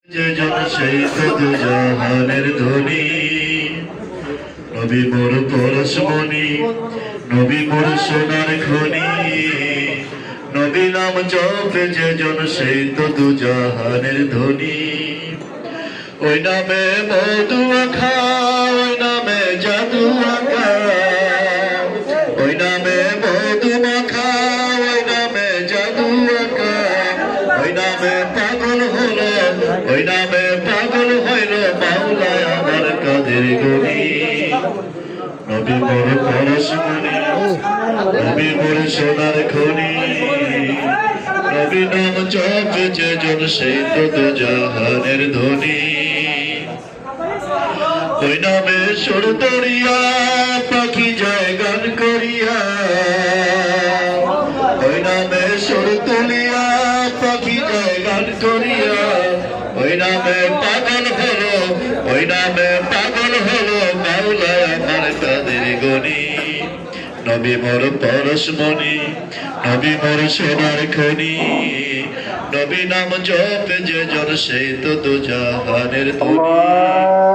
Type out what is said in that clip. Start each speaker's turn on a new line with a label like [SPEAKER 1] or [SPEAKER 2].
[SPEAKER 1] যে জন সেই তো জাহানের ধ্বনি, নবী মোর পরশমণি, নবী মোর সোনার খনি, নবী নাম জপে যে জন সেই তো জাহানের ধ্বনি। ওই নামে মধু আখা, ওই নামে জাদু আঁকা, ওই নামে মধু মাখা, ওই নামে জাদু আঁকা, ওই নামে পাগল হলো, ওই নামে পাগল হইল মাওলা আমার কাদের গনি। নবী মোর পরশমণি, নবী মোর সোনার খনি, নবী নাম জপে যে জন সেই তো জাহানের ধ্বনি। ওই নামে সুর দরিয়া পাখি যায় গান করিয়া, ওই নামে সুর তুলিয়া পাখি যায় গান করিয়া, ওই নামে পাগল হলো, ওই নামে পাগল হলো মাওলা আমার কাদের গনি। নবী মোর পরশমণি, নবী মোর সোনার খনি, নবী নাম জপে যে জন সেই তো জাহানের ধ্বনি।